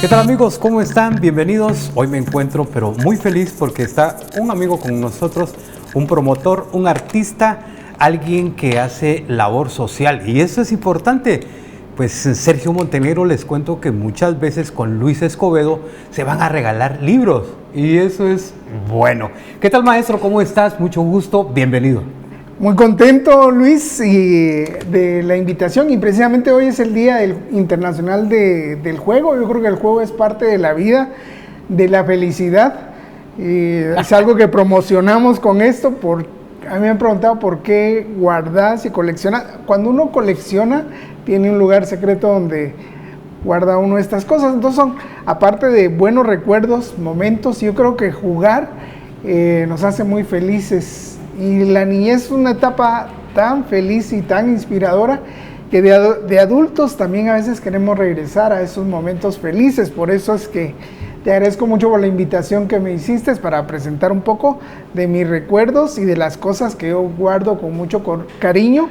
¿Qué tal amigos? ¿Cómo están? Bienvenidos. Hoy me encuentro pero muy feliz porque está un amigo con nosotros, un promotor, un artista, alguien que hace labor social y eso es importante. Pues Sergio Montenegro, les cuento que muchas veces con Luis Escobedo se van a regalar libros y eso es bueno. ¿Qué tal maestro? ¿Cómo estás? Mucho gusto, bienvenido. Muy contento, Luis, de la invitación, y precisamente hoy es el Día Internacional del Juego. Yo creo que el juego es parte de la vida, de la felicidad. Es algo que promocionamos con esto. A mí me han preguntado por qué guardas y coleccionas. Cuando uno colecciona, tiene un lugar secreto donde guarda uno estas cosas. Entonces son, aparte de buenos recuerdos, momentos, yo creo que jugar nos hace muy felices. Y la niñez es una etapa tan feliz y tan inspiradora que de adultos también a veces queremos regresar a esos momentos felices. Por eso es que te agradezco mucho por la invitación que me hiciste para presentar un poco de mis recuerdos y de las cosas que yo guardo con mucho cariño.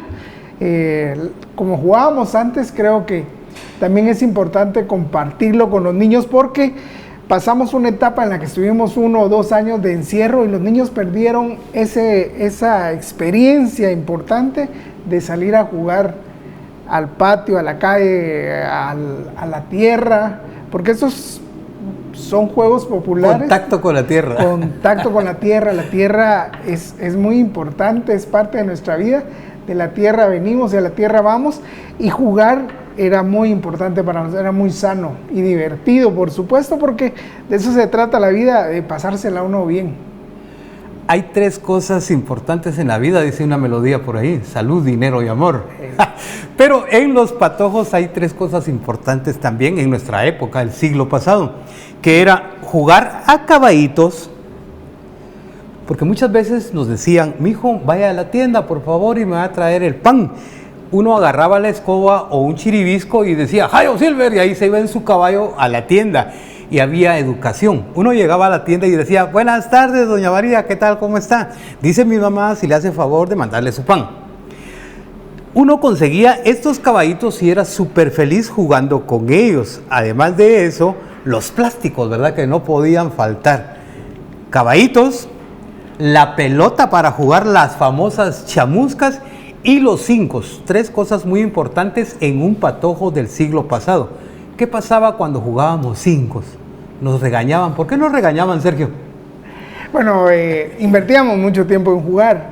Como jugábamos antes, creo que también es importante compartirlo con los niños porque pasamos una etapa en la que estuvimos 1 o 2 años de encierro y los niños perdieron esa experiencia importante de salir a jugar al patio, a la calle, a la tierra, porque esos son juegos populares. Contacto con la tierra. Contacto con la tierra es muy importante, es parte de nuestra vida. De la tierra venimos y a la tierra vamos, y jugar era muy importante para nosotros, era muy sano y divertido, por supuesto, porque de eso se trata la vida, de pasársela uno bien. Hay 3 cosas importantes en la vida, dice una melodía por ahí: salud, dinero y amor. Pero en los patojos hay 3 cosas importantes también en nuestra época, el siglo pasado, que era jugar a caballitos, porque muchas veces nos decían: mijo, vaya a la tienda por favor y me va a traer el pan. Uno agarraba la escoba o un chiribisco y decía ¡Jayo Silver! Y ahí se iba en su caballo a la tienda y había educación. Uno llegaba a la tienda y decía: buenas tardes, doña María, ¿qué tal? ¿Cómo está? Dice mi mamá si le hace favor de mandarle su pan. Uno conseguía estos caballitos y era súper feliz jugando con ellos. Además de eso, los plásticos, ¿verdad? Que no podían faltar. Caballitos, la pelota para jugar las famosas chamuscas y los 5, 3 cosas muy importantes en un patojo del siglo pasado. ¿Qué pasaba cuando jugábamos 5? Nos regañaban. ¿Por qué nos regañaban, Sergio? Bueno, invertíamos mucho tiempo en jugar.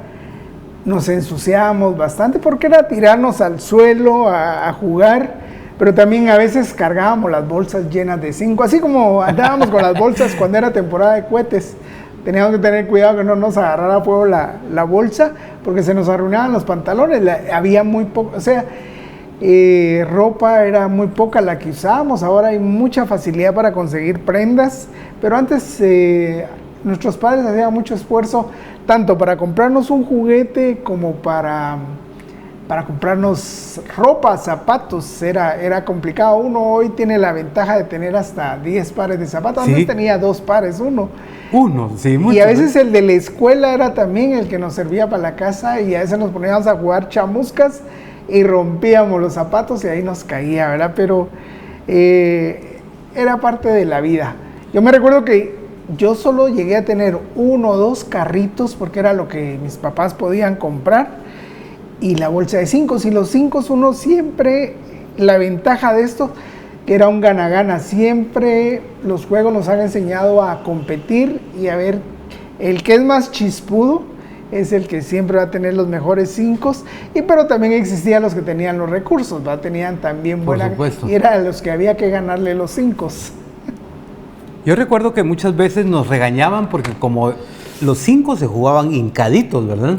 Nos ensuciábamos bastante porque era tirarnos al suelo a jugar, pero también a veces cargábamos las bolsas llenas de 5, así como andábamos con las bolsas cuando era temporada de cohetes. Teníamos que tener cuidado que no nos agarrara fuego la bolsa, porque se nos arruinaban los pantalones. Había muy poco, o sea, ropa era muy poca la que usábamos. Ahora hay mucha facilidad para conseguir prendas, pero antes nuestros padres hacían mucho esfuerzo, tanto para comprarnos un juguete como para comprarnos ropa, zapatos. Era complicado. Uno hoy tiene la ventaja de tener hasta 10 pares de zapatos. Antes tenía 2 pares, uno, sí, mucho. Y a veces el de la escuela era también el que nos servía para la casa, y a veces nos poníamos a jugar chamuscas y rompíamos los zapatos y ahí nos caía, ¿verdad? Pero era parte de la vida. Yo me recuerdo que yo solo llegué a tener 1 o 2 carritos porque era lo que mis papás podían comprar, y la bolsa de 5. Y los 5 uno siempre, la ventaja de esto, que era un gana-gana. Siempre los juegos nos han enseñado a competir y a ver, el que es más chispudo es el que siempre va a tener los mejores 5, pero también existían los que tenían los recursos, ¿verdad? Tenían también buena, y eran los que había que ganarle los 5. Yo recuerdo que muchas veces nos regañaban porque como los 5 se jugaban hincaditos, ¿verdad?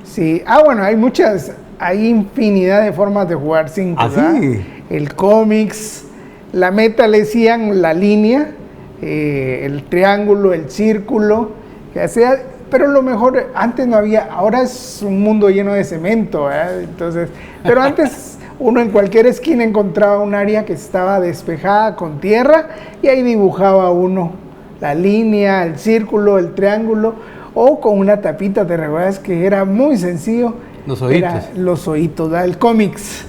Sí, bueno, hay infinidad de formas de jugar 5, ¿verdad? Sí. El cómics, la meta le decían la línea, el triángulo, el círculo, que hacía, pero lo mejor, antes no había, ahora es un mundo lleno de cemento, ¿verdad? Entonces, pero antes uno en cualquier esquina encontraba un área que estaba despejada con tierra y ahí dibujaba uno la línea, el círculo, el triángulo, o con una tapita. ¿Te recuerdas que era muy sencillo? Los ojitos. Los ojitos, ¿verdad? El cómics.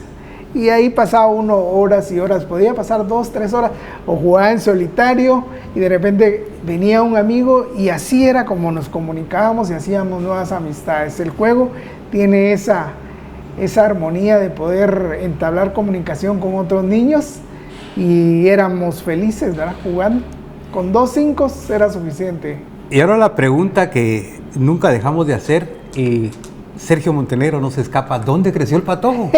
Y ahí pasaba uno horas y horas, podía pasar 2, 3 horas, o jugaba en solitario y de repente venía un amigo y así era como nos comunicábamos y hacíamos nuevas amistades. El juego tiene esa armonía de poder entablar comunicación con otros niños y éramos felices, ¿verdad? Jugando. Con 2 5 era suficiente. Y ahora la pregunta que nunca dejamos de hacer, Sergio Montenegro no se escapa, ¿dónde creció el Patojo?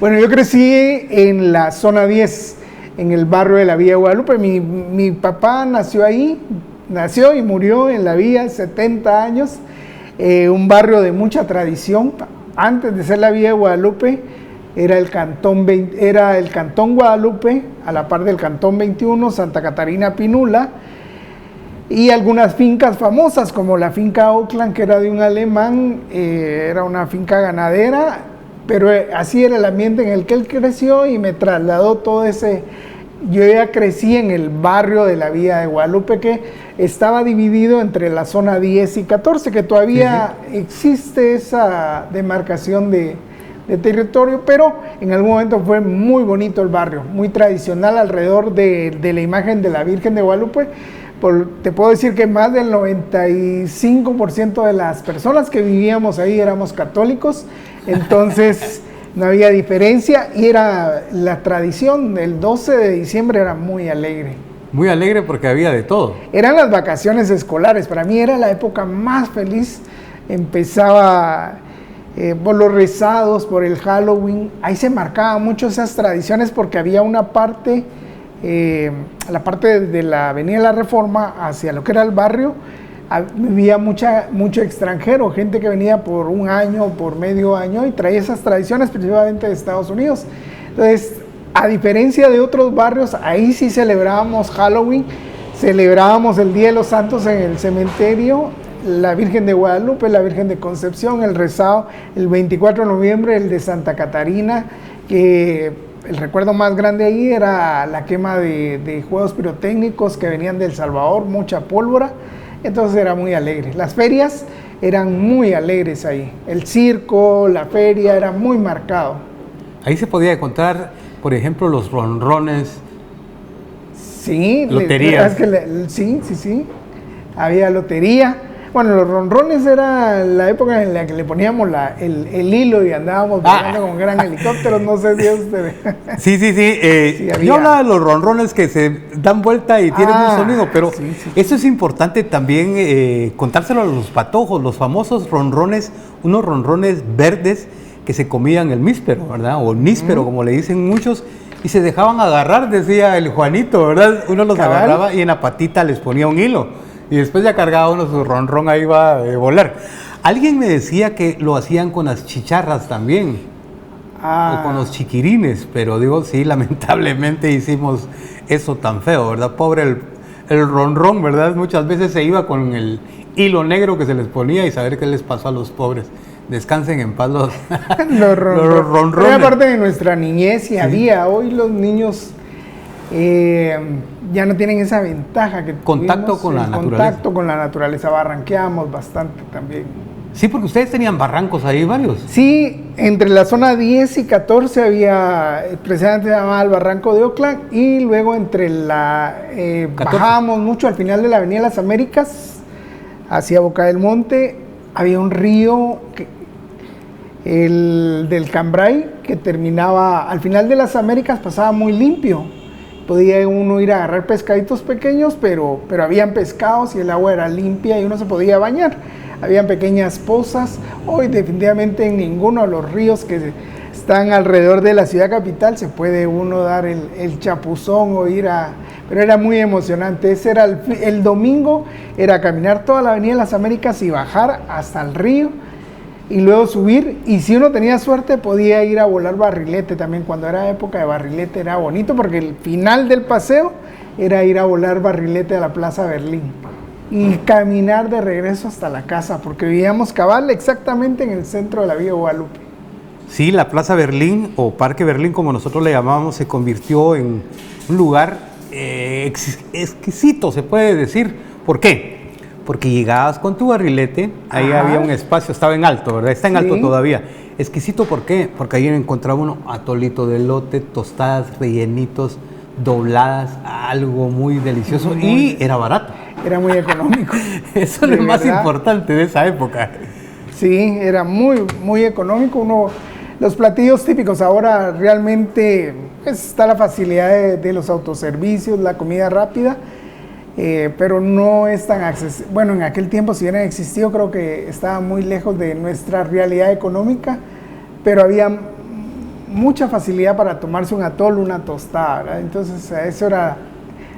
Bueno, yo crecí en la zona 10, en el barrio de la Villa de Guadalupe. Mi papá nació ahí, nació y murió en la Villa, 70 años, un barrio de mucha tradición. Antes de ser la Villa de Guadalupe, era el Cantón Guadalupe, a la par del Cantón 21, Santa Catarina Pinula, y algunas fincas famosas como la finca Oakland, que era de un alemán, era una finca ganadera, pero así era el ambiente en el que él creció y me trasladó todo ese. Yo ya crecí en el barrio de la Villa de Guadalupe, que estaba dividido entre la zona 10 y 14, que todavía existe esa demarcación de territorio, pero en algún momento fue muy bonito el barrio, muy tradicional alrededor de la imagen de la Virgen de Guadalupe. Te puedo decir que más del 95% de las personas que vivíamos ahí éramos católicos, entonces no había diferencia y era la tradición. El 12 de diciembre era muy alegre. Muy alegre porque había de todo. Eran las vacaciones escolares, para mí era la época más feliz. Empezaba por los rezados, por el Halloween, ahí se marcaban mucho esas tradiciones porque había una parte, la parte de la Avenida de la Reforma hacia lo que era el barrio, había mucho extranjero, gente que venía por un año, por medio año y traía esas tradiciones principalmente de Estados Unidos. Entonces, a diferencia de otros barrios, ahí sí celebrábamos Halloween, celebrábamos el Día de los Santos en el cementerio, la Virgen de Guadalupe, la Virgen de Concepción, el rezado, el 24 de noviembre, el de Santa Catarina, que el recuerdo más grande ahí era la quema de juegos pirotécnicos que venían de El Salvador, mucha pólvora, entonces era muy alegre. Las ferias eran muy alegres ahí, el circo, la feria, era muy marcado. Ahí se podía encontrar, por ejemplo, los ronrones. Sí, loterías. Sí, había lotería. Bueno, los ronrones era la época en la que le poníamos el hilo y andábamos volando con gran helicópteros, no sé si usted... Sí. Yo hablaba de los ronrones que se dan vuelta y tienen un sonido, pero eso es importante también contárselo a los patojos, los famosos ronrones, unos ronrones verdes que se comían el míspero, ¿verdad? O el níspero, como le dicen muchos, y se dejaban agarrar, decía el Juanito, ¿verdad? Uno los agarraba y en la patita les ponía un hilo. Y después ya cargaba uno su ronrón, ahí va a volar. Alguien me decía que lo hacían con las chicharras también, o con los chiquirines, pero digo, sí, lamentablemente hicimos eso tan feo, ¿verdad? Pobre el ronrón, ¿verdad? Muchas veces se iba con el hilo negro que se les ponía y saber qué les pasó a los pobres. Descansen en paz los ronrones. Era parte de nuestra niñez y había, hoy los niños... ya no tienen esa ventaja que contacto con la naturaleza. Contacto con la naturaleza, barranqueamos bastante también. Sí, porque ustedes tenían barrancos ahí varios. Sí, entre la zona 10 y 14 había, precisamente se llamaba el Barranco de Oakland, y luego entre bajábamos mucho al final de la Avenida de las Américas, hacia Boca del Monte, había un río, el del Cambrai, que terminaba, al final de las Américas pasaba muy limpio. Podía uno ir a agarrar pescaditos pequeños, pero habían pescados y el agua era limpia y uno se podía bañar. Habían pequeñas pozas. Hoy definitivamente en ninguno de los ríos que están alrededor de la ciudad capital se puede uno dar el chapuzón o ir a... Pero era muy emocionante. Ese era el domingo, era caminar toda la Avenida de las Américas y bajar hasta el río y luego subir, y si uno tenía suerte podía ir a volar barrilete también. Cuando era época de barrilete era bonito porque el final del paseo era ir a volar barrilete a la Plaza Berlín y caminar de regreso hasta la casa, porque vivíamos cabal exactamente en el centro de la Villa de Guadalupe. Sí, la Plaza Berlín, o Parque Berlín como nosotros le llamábamos, se convirtió en un lugar exquisito, se puede decir. ¿Por qué? porque llegabas con tu barrilete, ahí Ajá. había un espacio, estaba en alto, ¿verdad? Está en alto Sí. todavía. Exquisito, ¿por qué? Porque ahí encontraba uno atolito de elote, tostadas, rellenitos, dobladas, algo muy delicioso y era barato. Era muy económico. Eso es De lo más verdad. importante de esa época. Sí, era muy económico. Los platillos típicos, ahora realmente pues, está la facilidad de los autoservicios, la comida rápida, pero no es tan accesible. Bueno, en aquel tiempo, si hubieran existido, creo que estaba muy lejos de nuestra realidad económica, pero había mucha facilidad para tomarse un atol, una tostada, ¿verdad? Entonces, eso era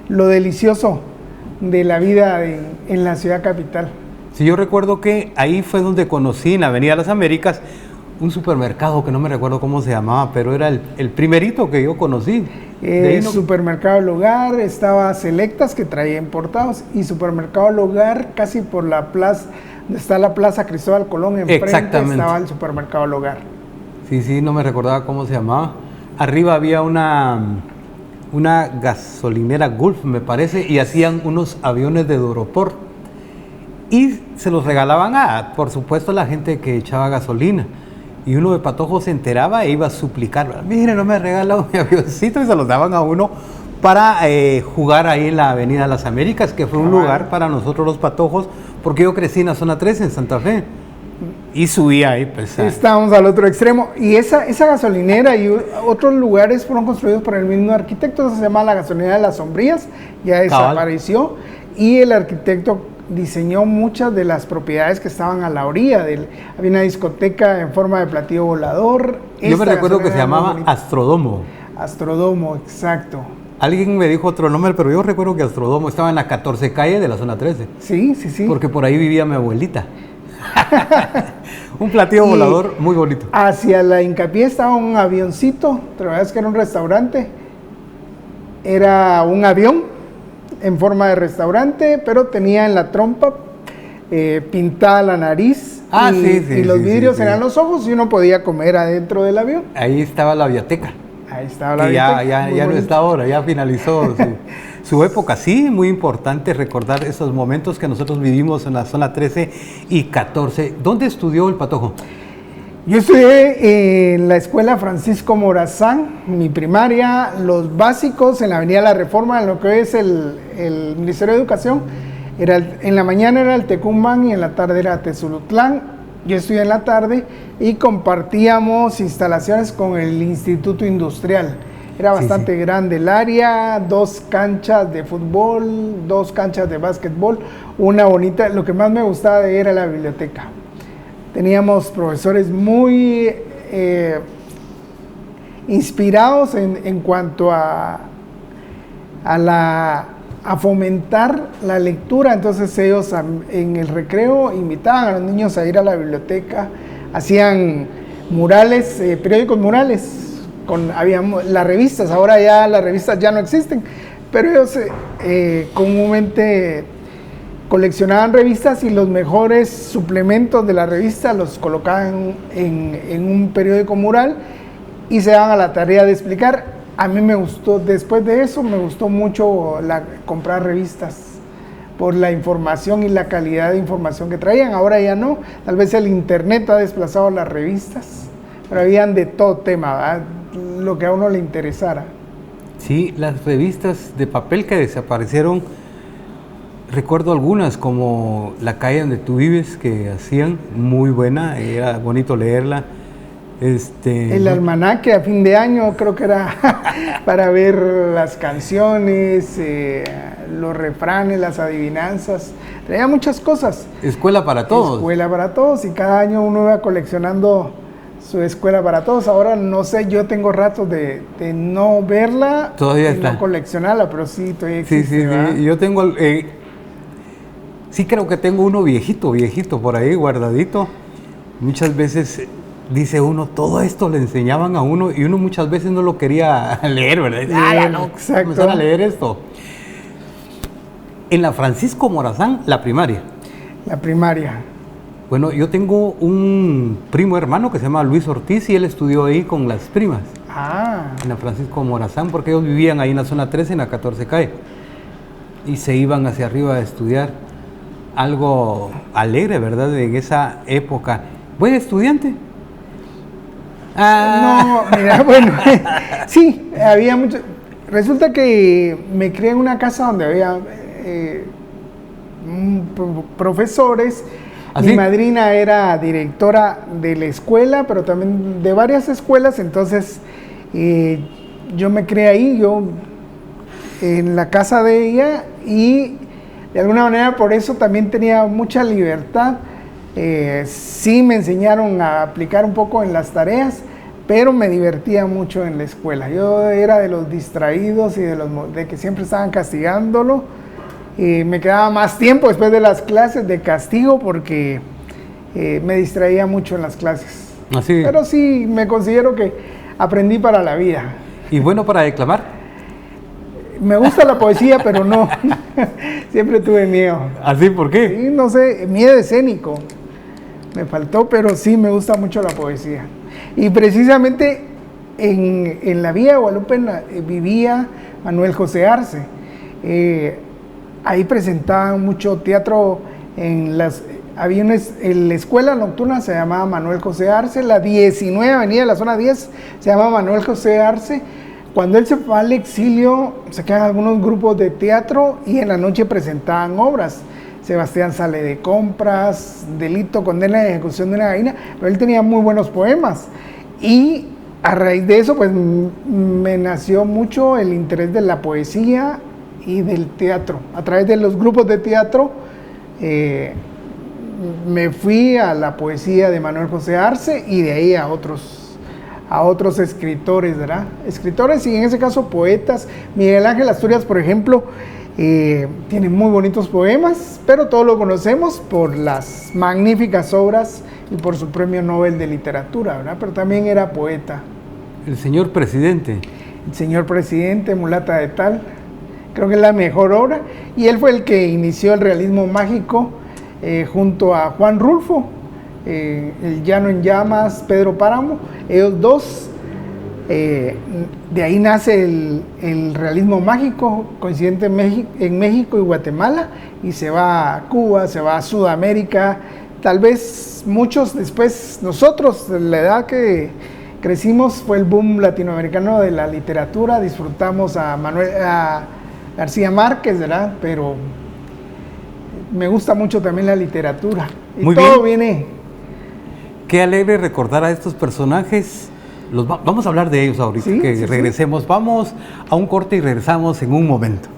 lo delicioso de la vida en la ciudad capital. Sí, yo recuerdo que ahí fue donde conocí en la Avenida Las Américas un supermercado que no me recuerdo cómo se llamaba, pero era el primerito que yo conocí. De ahí no- Supermercado El Hogar, estaba Selectas que traía importados y Supermercado El Hogar casi por la plaza, donde está la Plaza Cristóbal Colón, enfrente Exactamente. estaba el Supermercado El Hogar. Sí, no me recordaba cómo se llamaba. Arriba había una gasolinera Gulf, me parece, y hacían unos aviones de Doropor. Y se los regalaban por supuesto, a la gente que echaba gasolina. Y uno de Patojo se enteraba e iba a suplicar, mire, no me ha regalado mi avioncito, y se los daban a uno para jugar ahí en la Avenida Las Américas, que fue un lugar para nosotros los Patojos, porque yo crecí en la zona 3 en Santa Fe. Y subía ahí, pues. Estábamos al otro extremo. Y esa gasolinera y otros lugares fueron construidos por el mismo arquitecto. Eso se llama la gasolinera de las Sombrías, ya desapareció. Y el arquitecto diseñó muchas de las propiedades que estaban a la orilla. Había una discoteca en forma de platillo volador. Yo me recuerdo que se gasolinera era muy llamaba bonita. Astrodomo. Astrodomo, exacto. Alguien me dijo otro nombre, pero yo recuerdo que Astrodomo estaba en la 14 calle de la zona 13. Sí. Porque por ahí vivía mi abuelita. Un platillo Y volador muy bonito. Hacia la Hincapié estaba un avioncito. ¿Te acuerdas que era un restaurante? Era un avión en forma de restaurante, pero tenía en la trompa pintada la nariz. Y los vidrios eran los ojos y uno podía comer adentro del avión. Ahí estaba la biblioteca. Ahí estaba la Que biblioteca. ya no está ahora, ya finalizó su época. Sí, muy importante recordar esos momentos que nosotros vivimos en la zona 13 y 14. ¿Dónde estudió el Patojo? Yo estudié en la escuela Francisco Morazán, mi primaria, los básicos en la Avenida La Reforma, en lo que hoy es el Ministerio de Educación. En la mañana era el Tecumán y en la tarde era Tezulutlán. Yo estudié en la tarde y compartíamos instalaciones con el Instituto Industrial. Era bastante grande el área, 2 canchas de fútbol, 2 canchas de básquetbol, una bonita. Lo que más me gustaba de ahí era la biblioteca. Teníamos profesores muy inspirados en cuanto a fomentar la lectura. Entonces ellos en el recreo invitaban a los niños a ir a la biblioteca, hacían murales, periódicos murales, había las revistas. Ahora ya las revistas ya no existen, pero ellos comúnmente coleccionaban revistas y los mejores suplementos de la revista los colocaban en un periódico mural y se daban a la tarea de explicar. A mí me gustó, después de eso, me gustó mucho comprar revistas por la información y la calidad de información que traían. Ahora ya no, tal vez el internet ha desplazado las revistas, pero habían de todo tema, ¿verdad? Lo que a uno le interesara. Sí, las revistas de papel que desaparecieron, recuerdo algunas como La calle donde tú vives, que hacían muy buena, era bonito leerla. El almanaque a fin de año creo que era para ver las canciones, los refranes, las adivinanzas, traía muchas cosas. Escuela para todos. Escuela para todos, y cada año uno iba coleccionando su escuela para todos. Ahora no sé, yo tengo ratos de no verla, Todavía de está. no coleccionarla, pero sí, todavía existe. Sí, yo tengo, sí creo que tengo uno viejito por ahí guardadito. Muchas veces dice uno, todo esto le enseñaban a uno y uno muchas veces no lo quería leer, ¿verdad? Leer, no, exacto. comenzar a leer esto. En la Francisco Morazán, la primaria. La primaria. Bueno, yo tengo un primo hermano que se llama Luis Ortiz y él estudió ahí con las primas. En la Francisco Morazán, porque ellos vivían ahí en la zona 13, en la 14 calle. Y se iban hacia arriba a estudiar. algo alegre, ¿verdad? En esa época. ¿Buen estudiante? No, mira, bueno, sí, había mucho. Resulta que me crié en una casa donde había profesores. ¿Ah, Mi sí? madrina era directora de la escuela, pero también de varias escuelas, entonces yo me crié ahí, yo en la casa de ella, y de alguna manera por eso también tenía mucha libertad. Sí me enseñaron a aplicar un poco en las tareas, pero me divertía mucho en la escuela. Yo era de los distraídos y de que siempre estaban castigándolo. Me quedaba más tiempo después de las clases de castigo porque me distraía mucho en las clases. Así. Pero sí, me considero que aprendí para la vida. ¿Y bueno para declamar? Me gusta la poesía, pero no. Siempre tuve miedo. ¿Así? ¿Por qué? Sí, no sé, miedo escénico. Me faltó, pero sí me gusta mucho la poesía. Y precisamente en la Villa de Guadalupe vivía Manuel José Arce. Ahí presentaban mucho teatro había la escuela nocturna, se llamaba Manuel José Arce, la 19 avenida de la zona 10 se llamaba Manuel José Arce. Cuando él se fue al exilio, se quedan algunos grupos de teatro y en la noche presentaban obras. Sebastián sale de compras, delito, condena y ejecución de una gallina, pero él tenía muy buenos poemas. Y a raíz de eso, pues me nació mucho el interés de la poesía y del teatro. A través de los grupos de teatro, me fui a la poesía de Manuel José Arce y de ahí a otros escritores, ¿verdad? Escritores y en ese caso poetas. Miguel Ángel Asturias, por ejemplo, tiene muy bonitos poemas, pero todos lo conocemos por las magníficas obras y por su premio Nobel de Literatura, ¿verdad? Pero también era poeta. El señor presidente. El señor presidente, Mulata de Tal, creo que es la mejor obra, y él fue el que inició el realismo mágico junto a Juan Rulfo, El Llano en Llamas, Pedro Páramo, ellos dos. De ahí nace el realismo mágico, coincidente en México y Guatemala, y se va a Cuba, se va a Sudamérica, tal vez muchos después. Nosotros, la edad que crecimos, fue el boom latinoamericano de la literatura, disfrutamos a García Márquez, ¿verdad? Pero me gusta mucho también la literatura, y Muy todo bien. viene. Qué alegre recordar a estos personajes. Vamos a hablar de ellos ahorita, Sí, que sí, regresemos. Vamos a un corte y regresamos en un momento.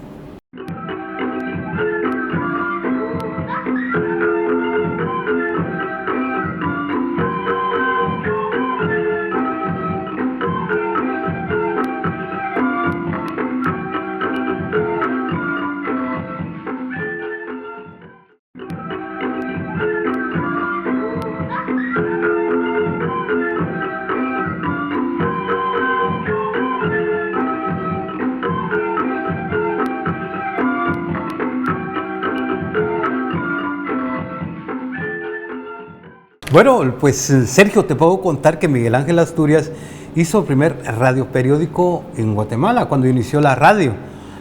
Bueno, pues Sergio, te puedo contar que Miguel Ángel Asturias hizo el primer radioperiódico en Guatemala cuando inició la radio.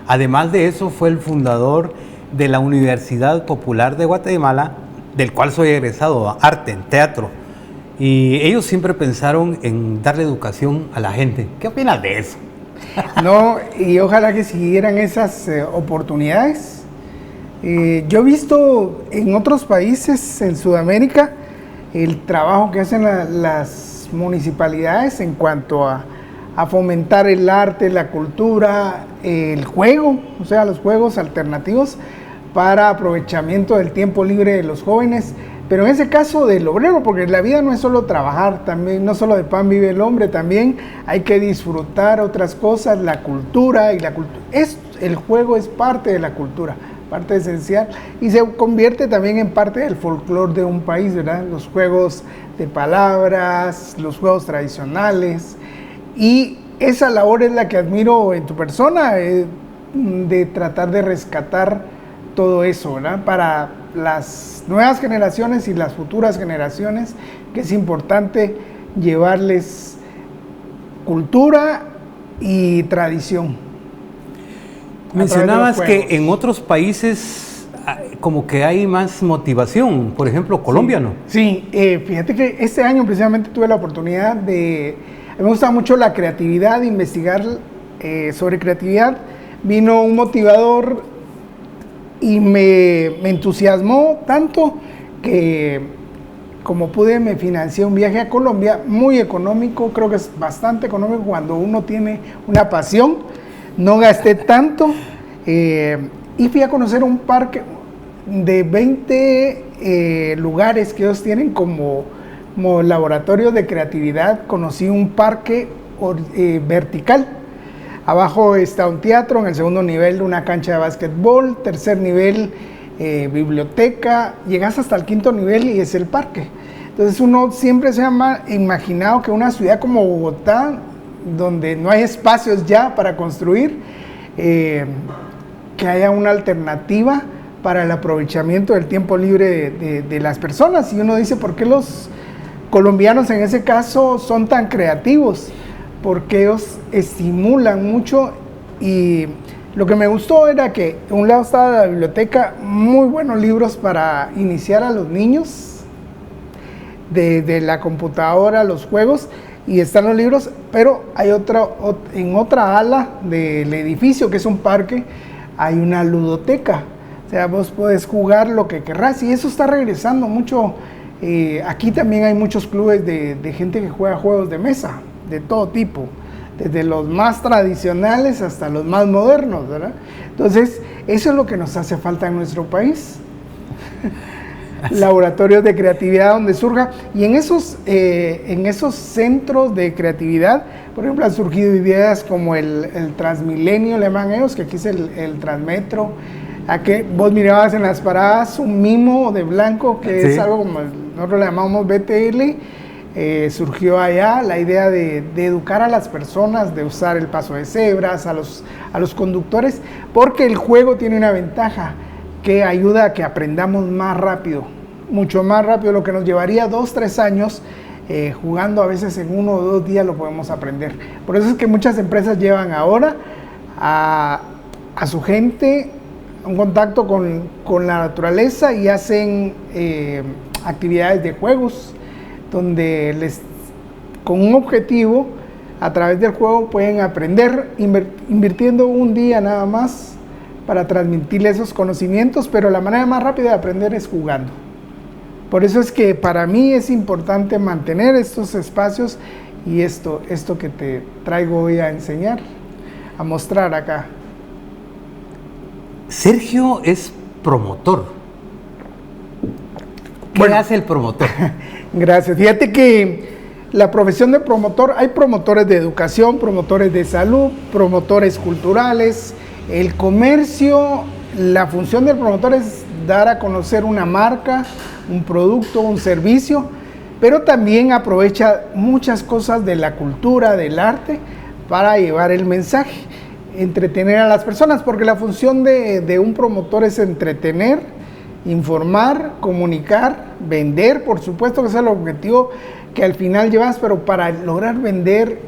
Además de eso, fue el fundador de la Universidad Popular de Guatemala, del cual soy egresado, arte, en teatro. Y ellos siempre pensaron en darle educación a la gente. ¿Qué opinas de eso? No, y ojalá que siguieran esas oportunidades. Yo he visto en otros países, en Sudamérica, el trabajo que hacen las municipalidades en cuanto a fomentar el arte, la cultura, el juego, o sea, los juegos alternativos para aprovechamiento del tiempo libre de los jóvenes. Pero en ese caso del obrero, porque la vida no es solo trabajar, también no solo de pan vive el hombre, también hay que disfrutar otras cosas, la cultura, y el juego es parte de la cultura, parte esencial, y se convierte también en parte del folclore de un país, ¿verdad? Los juegos de palabras, los juegos tradicionales, y esa labor es la que admiro en tu persona, de tratar de rescatar todo eso, ¿verdad? Para las nuevas generaciones y las futuras generaciones, que es importante llevarles cultura y tradición. Mencionabas que en otros países como que hay más motivación. Por ejemplo, Colombia, ¿no? Sí, fíjate que este año precisamente tuve la oportunidad de... Me gusta mucho la creatividad, investigar sobre creatividad. Vino un motivador y me entusiasmó tanto que, como pude, me financié un viaje a Colombia muy económico. Creo que es bastante económico cuando uno tiene una pasión. No gasté tanto y fui a conocer un parque de 20 lugares que ellos tienen como laboratorios de creatividad. Conocí un parque vertical. Abajo está un teatro, en el segundo nivel una cancha de básquetbol, tercer nivel biblioteca, llegas hasta el quinto nivel y es el parque. Entonces uno siempre se ha imaginado que una ciudad como Bogotá, donde no hay espacios ya para construir, que haya una alternativa para el aprovechamiento del tiempo libre de las personas. Y uno dice, ¿por qué los colombianos en ese caso son tan creativos? Porque ellos estimulan mucho. Y lo que me gustó era que a un lado estaba la biblioteca, muy buenos libros para iniciar a los niños, de la computadora, los juegos, y están los libros, pero hay en otra ala del edificio, que es un parque, hay una ludoteca. O sea, vos podés jugar lo que querrás, y eso está regresando mucho. Aquí también hay muchos clubes de gente que juega juegos de mesa, de todo tipo, desde los más tradicionales hasta los más modernos, ¿verdad? Entonces, eso es lo que nos hace falta en nuestro país. Laboratorios de creatividad donde surja, y en esos centros de creatividad, por ejemplo, han surgido ideas como el Transmilenio, le llaman ellos, que aquí es el Transmetro. A que vos mirabas en las paradas un mimo de blanco, que sí, es algo como nosotros le llamamos BTL. Surgió allá la idea de educar a las personas, de usar el paso de cebras, a los conductores, porque el juego tiene una ventaja, que ayuda a que aprendamos más rápido, mucho más rápido. Lo que nos llevaría 2-3 años, jugando a veces en 1 o 2 días lo podemos aprender. Por eso es que muchas empresas llevan ahora a su gente un contacto con la naturaleza y hacen actividades de juegos, donde con un objetivo, a través del juego pueden aprender, invirtiendo un día nada más para transmitirles esos conocimientos, pero la manera más rápida de aprender es jugando. Por eso es que para mí es importante mantener estos espacios y esto que te traigo hoy a enseñar, a mostrar acá. Sergio es promotor. ¿Qué hace el promotor? Gracias. Fíjate que la profesión de promotor, hay promotores de educación, promotores de salud, promotores culturales. El comercio, la función del promotor es dar a conocer una marca, un producto, un servicio, pero también aprovecha muchas cosas de la cultura, del arte, para llevar el mensaje, entretener a las personas, porque la función de un promotor es entretener, informar, comunicar, vender. Por supuesto que ese es el objetivo que al final llevas, pero para lograr vender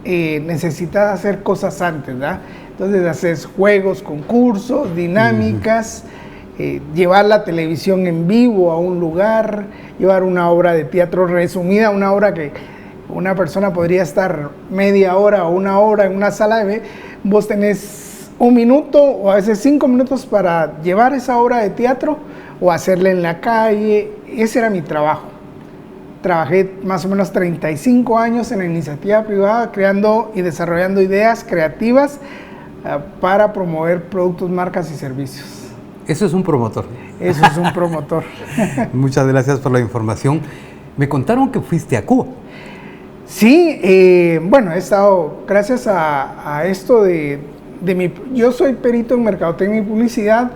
necesitas hacer cosas antes, ¿verdad? Entonces haces juegos, concursos, dinámicas, llevar la televisión en vivo a un lugar, llevar una obra de teatro resumida, una obra que una persona podría estar media hora o 1 hora en una sala de... Vos tenés 1 minuto o a veces 5 minutos para llevar esa obra de teatro o hacerla en la calle. Ese era mi trabajo. Trabajé más o menos 35 años en la iniciativa privada, creando y desarrollando ideas creativas para promover productos, marcas y servicios. Eso es un promotor. Eso es un promotor. Muchas gracias por la información. Me contaron que fuiste a Cuba. Sí, bueno, he estado, gracias a esto yo soy perito en mercadotecnia y publicidad.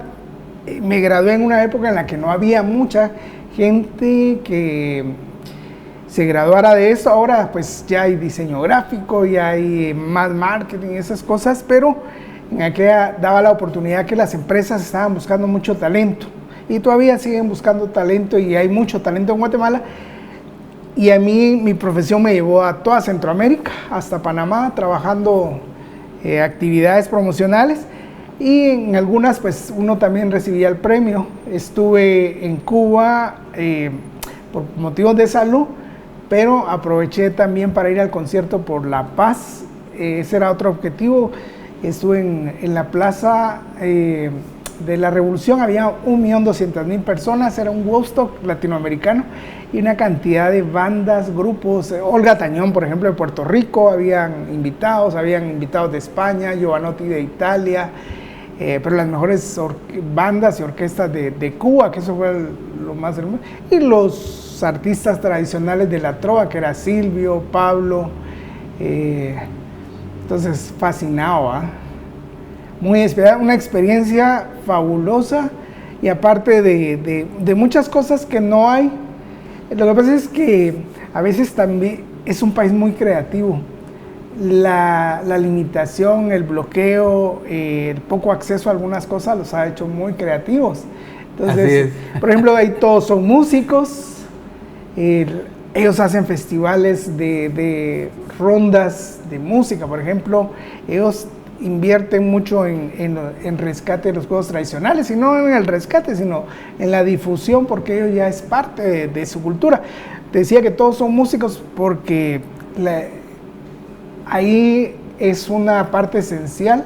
Me gradué en una época en la que no había mucha gente que se graduara de eso. Ahora pues ya hay diseño gráfico, ya hay más marketing y esas cosas, pero en aquella daba la oportunidad que las empresas estaban buscando mucho talento y todavía siguen buscando talento, y hay mucho talento en Guatemala. Y a mí mi profesión me llevó a toda Centroamérica, hasta Panamá, trabajando actividades promocionales. y en algunas pues uno también recibía el premio. Estuve en Cuba por motivos de salud, pero aproveché también para ir al concierto por la paz. Ese era otro objetivo. Estuve en la plaza de la Revolución, había 1.200.000 personas, era un Woodstock latinoamericano y una cantidad de bandas, grupos. Olga Tañón, por ejemplo, de Puerto Rico, habían invitados de España, Giovanotti de Italia, pero las mejores bandas y orquestas de Cuba, que eso fue lo más hermoso, y los artistas tradicionales de la trova, que era Silvio, Pablo, entonces fascinado, muy especial, una experiencia fabulosa, y aparte de muchas cosas que no hay. Lo que pasa es que a veces también es un país muy creativo. La limitación, el bloqueo, el poco acceso a algunas cosas los ha hecho muy creativos. Entonces, por ejemplo, ahí todos son músicos, ellos hacen festivales de rondas de música, por ejemplo, ellos invierten mucho en rescate de los juegos tradicionales, y no en el rescate, sino en la difusión, porque ellos ya es parte de su cultura. Te decía que todos son músicos porque ahí es una parte esencial.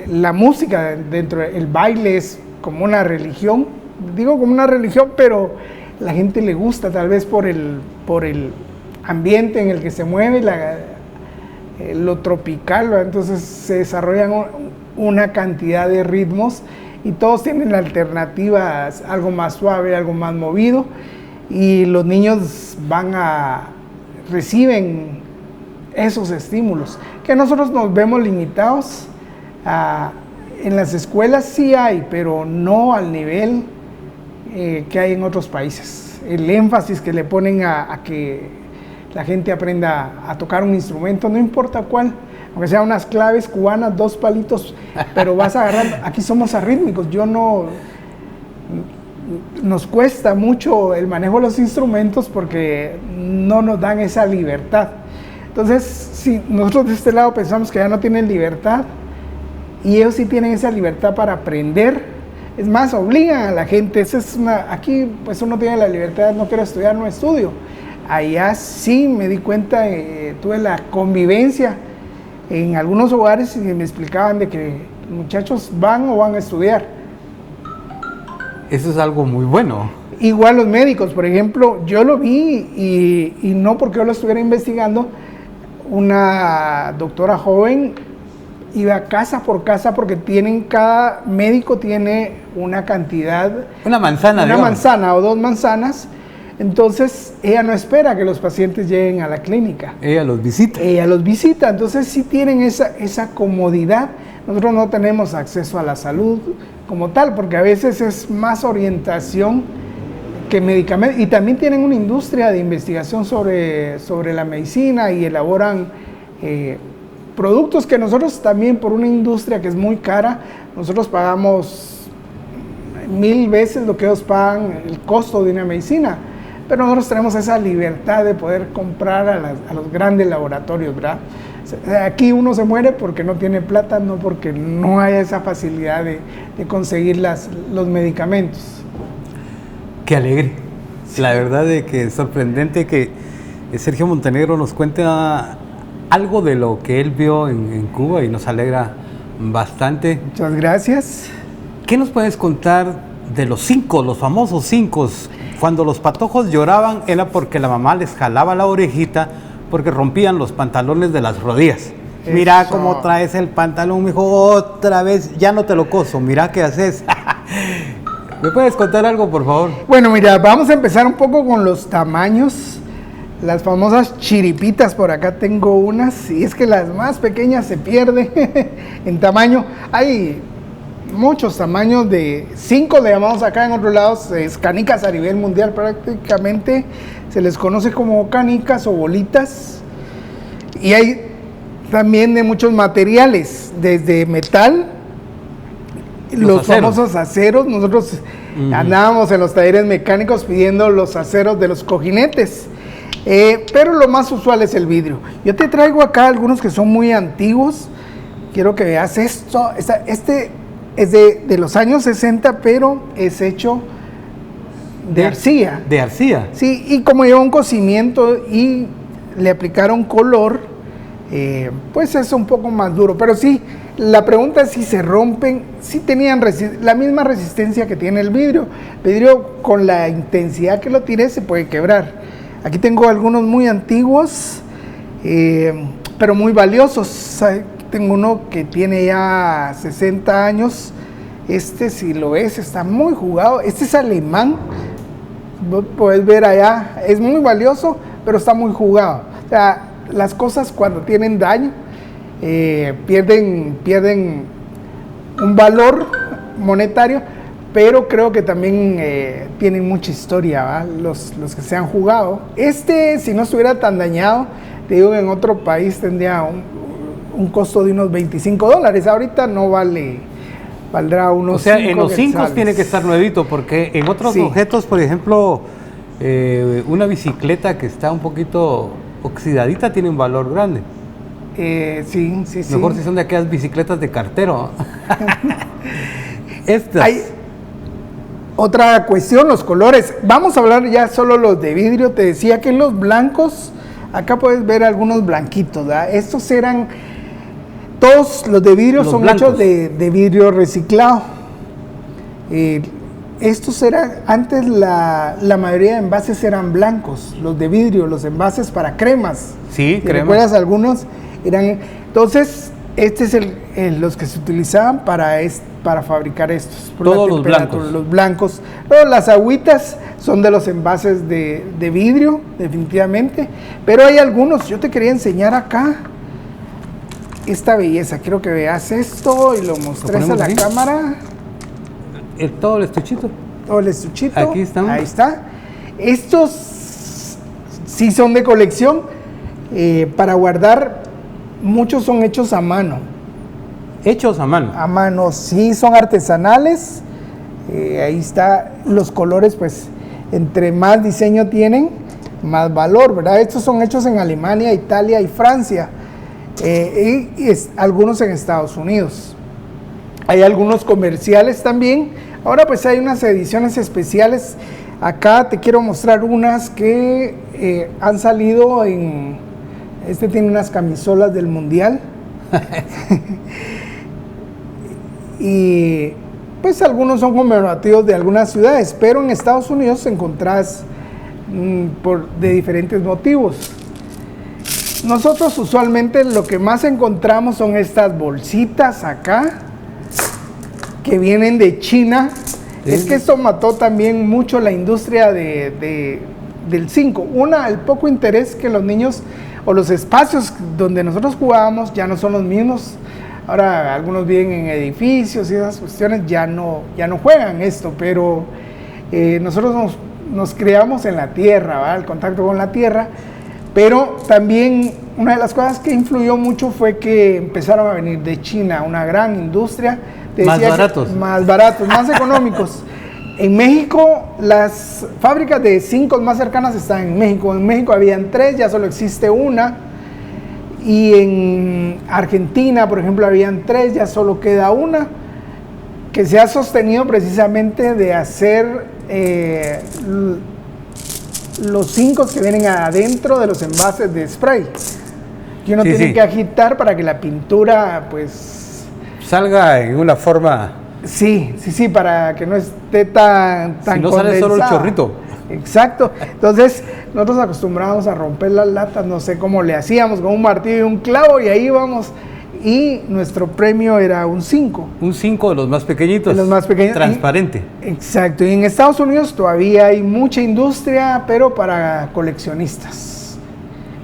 La música dentro del baile es como una religión, digo como una religión, pero la gente le gusta tal vez por el ambiente en el que se mueve, lo tropical, ¿verdad? Entonces se desarrollan una cantidad de ritmos y todos tienen alternativas, algo más suave, algo más movido, y los niños reciben esos estímulos, que nosotros nos vemos limitados. En las escuelas sí hay, pero no al nivel que hay en otros países. El énfasis que le ponen a que la gente aprenda a tocar un instrumento, no importa cuál, aunque sean unas claves cubanas, 2 palitos, pero vas a agarrar. Aquí somos arrítmicos, nos cuesta mucho el manejo de los instrumentos porque no nos dan esa libertad. Entonces, si nosotros de este lado pensamos que ya no tienen libertad, y ellos sí tienen esa libertad para aprender, es más, obligan a la gente. Aquí pues uno tiene la libertad, no quiero estudiar, no estudio. Allá sí me di cuenta, tuve la convivencia en algunos hogares y me explicaban de que muchachos van a estudiar. Eso es algo muy bueno. Igual los médicos, por ejemplo, yo lo vi y no porque yo lo estuviera investigando. Una doctora joven iba casa por casa porque cada médico tiene una cantidad, una manzana o 2 manzanas. Entonces ella no espera que los pacientes lleguen a la clínica. Ella los visita. Entonces sí tienen esa comodidad. Nosotros no tenemos acceso a la salud como tal, porque a veces es más orientación que medicamentos. Y también tienen una industria de investigación sobre la medicina y elaboran productos que nosotros también, por una industria que es muy cara, nosotros pagamos 1000 veces lo que ellos pagan el costo de una medicina. Pero nosotros tenemos esa libertad de poder comprar a los grandes laboratorios, ¿verdad? Aquí uno se muere porque no tiene plata, no porque no haya esa facilidad de conseguir los medicamentos. Qué alegre. Sí. La verdad de que es sorprendente que Sergio Montenegro nos cuente algo de lo que él vio en Cuba, y nos alegra bastante. Muchas gracias. ¿Qué nos puedes contar de los famosos 5? Cuando los patojos lloraban era porque la mamá les jalaba la orejita porque rompían los pantalones de las rodillas. Eso. Mira cómo traes el pantalón, mijo, otra vez, ya no te lo coso, mira qué haces. ¿Me puedes contar algo, por favor? Bueno, mira, vamos a empezar un poco con los tamaños. Las famosas chiripitas, por acá tengo unas, y es que las más pequeñas se pierden en tamaño. Hay muchos tamaños, de 5 le llamamos acá, en otros lados es canicas a nivel mundial, prácticamente se les conoce como canicas o bolitas, y hay también de muchos materiales, desde metal, los famosos aceros. Nosotros andábamos en los talleres mecánicos pidiendo los aceros de los cojinetes, pero lo más usual es el vidrio. Yo te traigo acá algunos que son muy antiguos. quiero que veas esto. Este es de los años 60, pero es hecho de arcilla. De arcilla. Sí, y como lleva un cocimiento y le aplicaron color, pues es un poco más duro. Pero sí, la pregunta es si se rompen, si tenían la misma resistencia que tiene el vidrio. El vidrio, con la intensidad que lo tire, se puede quebrar. Aquí tengo algunos muy antiguos, pero muy valiosos. Tengo uno que tiene ya 60 años. Este, si lo ves, está muy jugado. Este es alemán. Puedes ver allá, es muy valioso, pero está muy jugado. O sea, las cosas cuando tienen daño pierden un valor monetario, pero creo que también tienen mucha historia, ¿va? Los que se han jugado. Este, si no estuviera tan dañado, te digo que en otro país tendría un costo de unos $25. Ahorita no valdrá unos 5. O sea, en los 5 tiene que estar nuevito, porque en otros objetos, por ejemplo, una bicicleta que está un poquito oxidadita tiene un valor grande. Sí. Mejor si son de aquellas bicicletas de cartero. Hay otra cuestión, los colores. Vamos a hablar ya solo los de vidrio. Te decía que en los blancos, acá puedes ver algunos blanquitos, ¿verdad? Estos eran, todos los de vidrio son hechos de vidrio reciclado. Estos eran, antes la mayoría de envases eran blancos, los de vidrio, los envases para cremas. Sí, cremas. ¿Recuerdas algunos? Entonces, este es los que se utilizaban para fabricar estos. Todos los blancos. Los blancos. Pero las agüitas son de los envases de vidrio, definitivamente. Pero hay algunos, yo te quería enseñar acá esta belleza. Quiero que veas esto y lo mostrés a la cámara. Todo el estuchito. Todo el estuchito. Aquí están. Ahí está. Estos sí son de colección. Para guardar, muchos son hechos a mano. Hechos a mano. A mano, sí, son artesanales. Ahí está, los colores, pues, entre más diseño tienen, más valor, ¿verdad? Estos son hechos en Alemania, Italia y Francia. Algunos en Estados Unidos. Hay algunos comerciales también. Ahora pues hay unas ediciones especiales. Acá te quiero mostrar unas que han salido en... Este tiene unas camisolas del Mundial. Y pues algunos son conmemorativos de algunas ciudades, pero en Estados Unidos encontrás de diferentes motivos. Nosotros usualmente lo que más encontramos son estas bolsitas acá, que vienen de China. Sí. Es que esto mató también mucho la industria del 5. El poco interés que los niños o los espacios donde nosotros jugábamos ya no son los mismos. Ahora algunos viven en edificios y esas cuestiones, ya no juegan esto, pero nosotros nos criamos en la tierra, ¿verdad? El contacto con la tierra. Pero también una de las cosas que influyó mucho fue que empezaron a venir de China, una gran industria. Más baratos. Más baratos, más económicos. En México, las fábricas de 5 más cercanas están en México. En México habían 3, ya solo existe una. Y en Argentina, por ejemplo, habían 3, ya solo queda una, que se ha sostenido precisamente de hacer los 5 que vienen adentro de los envases de spray, que uno tiene que agitar para que la pintura pues salga en una forma. Sí, para que no esté tan si no sale solo el chorrito. Exacto. Entonces nosotros acostumbramos a romper las latas, no sé cómo le hacíamos, con un martillo y un clavo, y ahí vamos. Y nuestro premio era un 5. Un 5 de los más pequeñitos. De los más pequeños. Transparente. Exacto. Y en Estados Unidos todavía hay mucha industria, pero para coleccionistas.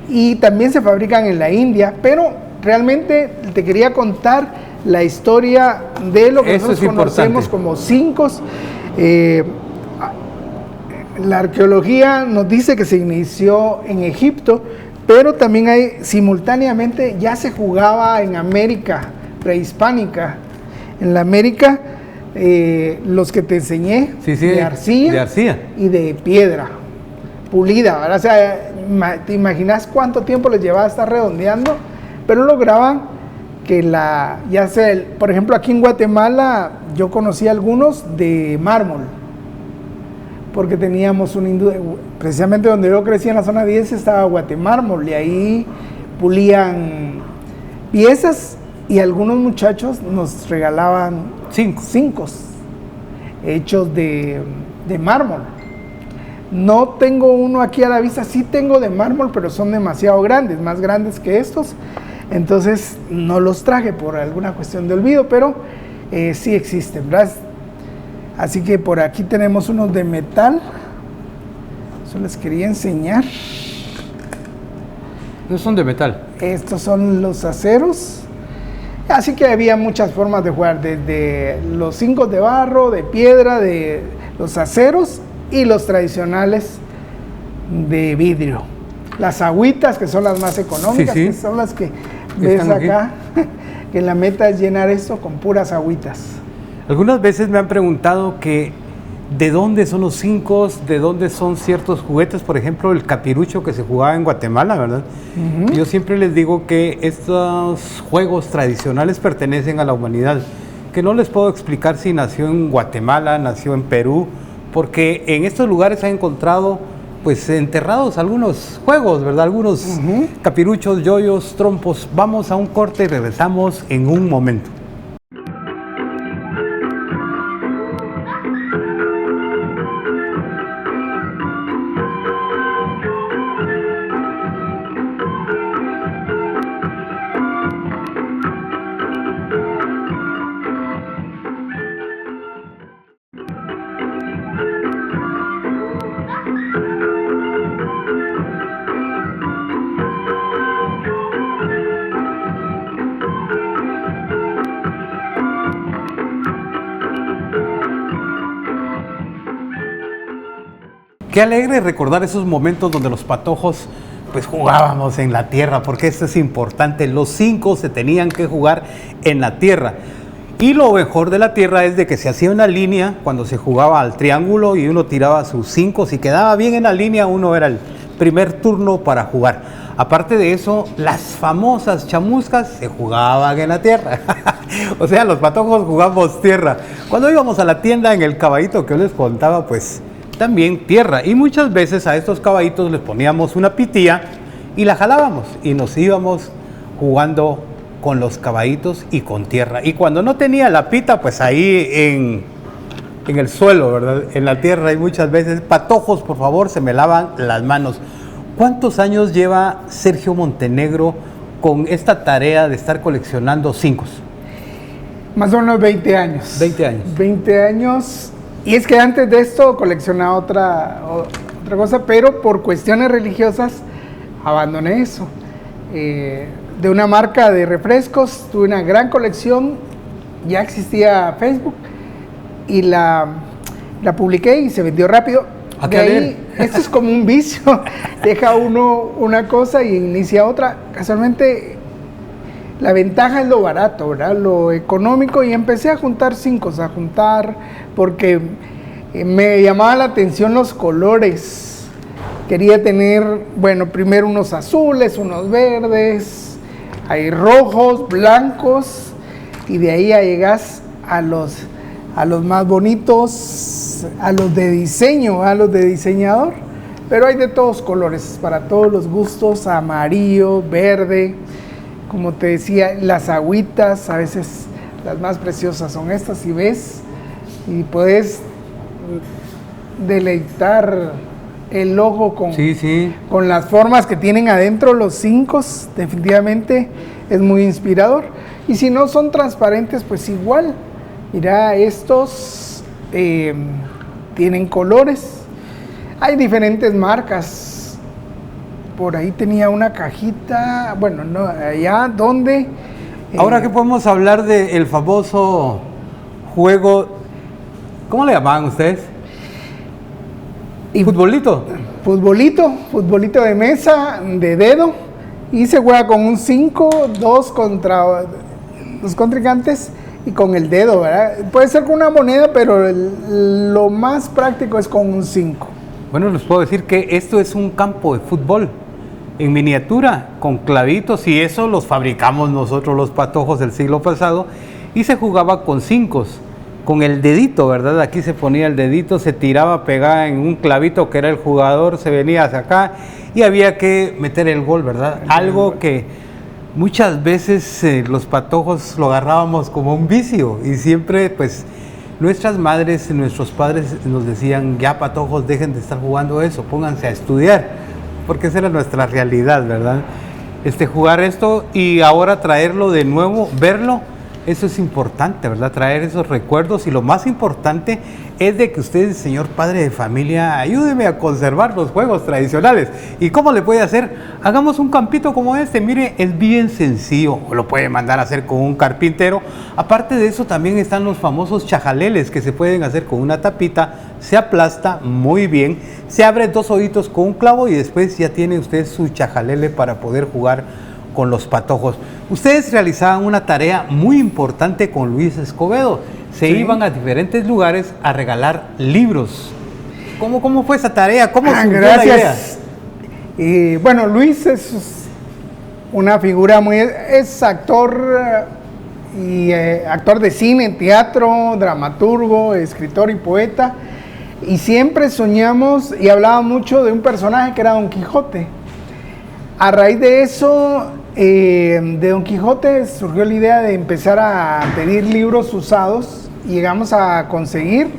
Y también se fabrican en la India, pero realmente te quería contar la historia de lo que nosotros conocemos como 5. La arqueología nos dice que se inició en Egipto, pero también simultáneamente ya se jugaba en América prehispánica. En la América, los que te enseñé, de arcilla y de piedra pulida, ¿verdad? O sea, te imaginas cuánto tiempo les llevaba estar redondeando, pero lograban que ya sea, por ejemplo, aquí en Guatemala yo conocí algunos de mármol, porque teníamos precisamente donde yo crecí en la zona 10 estaba Guatemármol, y ahí pulían piezas y algunos muchachos nos regalaban cincos hechos de mármol. No tengo uno aquí a la vista, sí tengo de mármol, pero son demasiado grandes, más grandes que estos, entonces no los traje por alguna cuestión de olvido, pero sí existen, ¿verdad? Así que por aquí tenemos unos de metal, eso les quería enseñar. No son de metal. Estos son los aceros, así que había muchas formas de jugar, desde los cincos de barro, de piedra, de los aceros y los tradicionales de vidrio. Las agüitas, que son las más económicas, sí, sí, que son las que ves acá, que la meta es llenar esto con puras agüitas. Algunas veces me han preguntado que de dónde son los cincos, de dónde son ciertos juguetes, por ejemplo el capirucho que se jugaba en Guatemala, ¿verdad? Yo siempre les digo que estos juegos tradicionales pertenecen a la humanidad, que no les puedo explicar si nació en Guatemala, nació en Perú, porque en estos lugares se han encontrado pues enterrados algunos juegos, ¿verdad? Algunos capiruchos, yoyos, trompos. Vamos a un corte y regresamos en un momento. Qué alegre recordar esos momentos donde los patojos pues jugábamos en la tierra, porque esto es importante, los cincos se tenían que jugar en la tierra. Y lo mejor de la tierra es de que se hacía una línea cuando se jugaba al triángulo y uno tiraba sus cincos, si quedaba bien en la línea uno era el primer turno para jugar. Aparte de eso, las famosas chamuscas se jugaban en la tierra. O sea, los patojos jugamos tierra. Cuando íbamos a la tienda en el caballito que yo les contaba, pues también tierra, y muchas veces a estos caballitos les poníamos una pitía y la jalábamos y nos íbamos jugando con los caballitos y con tierra, y cuando no tenía la pita pues ahí en el suelo, ¿verdad? En la tierra, y muchas veces, patojos, por favor, se me lavan las manos. ¿Cuántos años lleva Sergio Montenegro con esta tarea de estar coleccionando cincos? Más o menos 20 años. 20 años. 20 años. Y es que antes de esto coleccionaba otra cosa, pero por cuestiones religiosas abandoné eso. De una marca de refrescos tuve una gran colección, ya existía Facebook, y la publiqué y se vendió rápido. De ahí, esto es como un vicio, deja uno una cosa y inicia otra. Casualmente la ventaja es lo barato, ¿verdad? Lo económico, y empecé a juntar cincos, porque me llamaba la atención los colores. Quería tener, bueno, primero unos azules, unos verdes, hay rojos, blancos, y de ahí ya llegas a los más bonitos, a los de diseño, a los de diseñador, pero hay de todos colores, para todos los gustos, amarillo, verde. Como te decía, las agüitas, a veces las más preciosas son estas, si ves, y puedes deleitar el ojo con las formas que tienen adentro los cincos. Definitivamente es muy inspirador. Y si no son transparentes, pues igual. Mira, estos tienen colores. Hay diferentes marcas. Por ahí tenía una cajita, bueno, no, allá donde... Ahora que podemos hablar del famoso juego, ¿cómo le llamaban ustedes? ¿Futbolito? Futbolito de mesa, de dedo, y se juega con un 5, dos contra los contrincantes y con el dedo, ¿verdad? Puede ser con una moneda, pero lo más práctico es con un 5. Bueno, les puedo decir que esto es un campo de fútbol. en miniatura, con clavitos, y eso los fabricamos nosotros los patojos del siglo pasado, y se jugaba con cincos, con el dedito, ¿verdad? Aquí se ponía el dedito, se tiraba, pegaba en un clavito que era el jugador, se venía hacia acá, y había que meter el gol, ¿verdad? Algo que muchas veces los patojos lo agarrábamos como un vicio, y siempre, pues, nuestras madres y nuestros padres nos decían, ya patojos, dejen de estar jugando eso, pónganse a estudiar, porque esa era nuestra realidad, ¿verdad? Jugar esto y ahora traerlo de nuevo, verlo, eso es importante, ¿verdad? Traer esos recuerdos, y lo más importante es de que usted, señor padre de familia, ayúdeme a conservar los juegos tradicionales. ¿Y cómo le puede hacer? Hagamos un campito como este, mire, es bien sencillo, o lo puede mandar a hacer con un carpintero. Aparte de eso, también están los famosos chajaleles que se pueden hacer con una tapita, se aplasta muy bien, se abre 2 hoyitos con un clavo y después ya tiene usted su chajalele para poder jugar con los patojos. Ustedes realizaban una tarea muy importante con Luis Escobedo. Se iban a diferentes lugares a regalar libros. ¿Cómo fue esa tarea? ¿Cómo surgió la idea? Bueno, Luis es una figura es actor y actor de cine, teatro, dramaturgo, escritor y poeta. Y siempre soñamos y hablaba mucho de un personaje que era Don Quijote. A raíz de eso, de Don Quijote surgió la idea de empezar a pedir libros usados, y llegamos a conseguir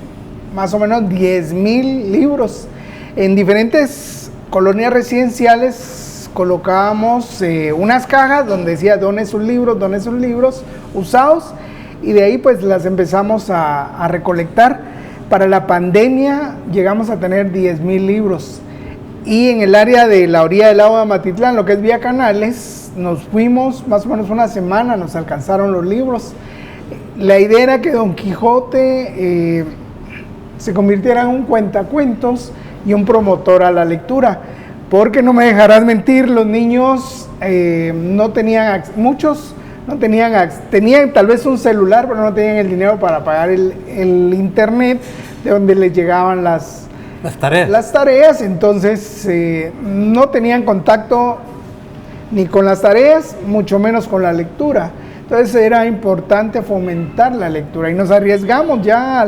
más o menos 10,000 libros. En diferentes colonias residenciales colocábamos unas cajas donde decía donen sus libros usados, y de ahí pues las empezamos a recolectar. Para la pandemia llegamos a tener 10,000 libros. Y en el área de la orilla del lago de Amatitlán, lo que es Vía Canales, nos fuimos más o menos una semana, nos alcanzaron los libros. La idea era que Don Quijote se convirtiera en un cuentacuentos y un promotor a la lectura, porque no me dejarás mentir, los niños no tenían, muchos no tenían tal vez un celular, pero no tenían el dinero para pagar el internet de donde les llegaban las tareas, entonces no tenían contacto ni con las tareas, mucho menos con la lectura. Entonces era importante fomentar la lectura, y nos arriesgamos ya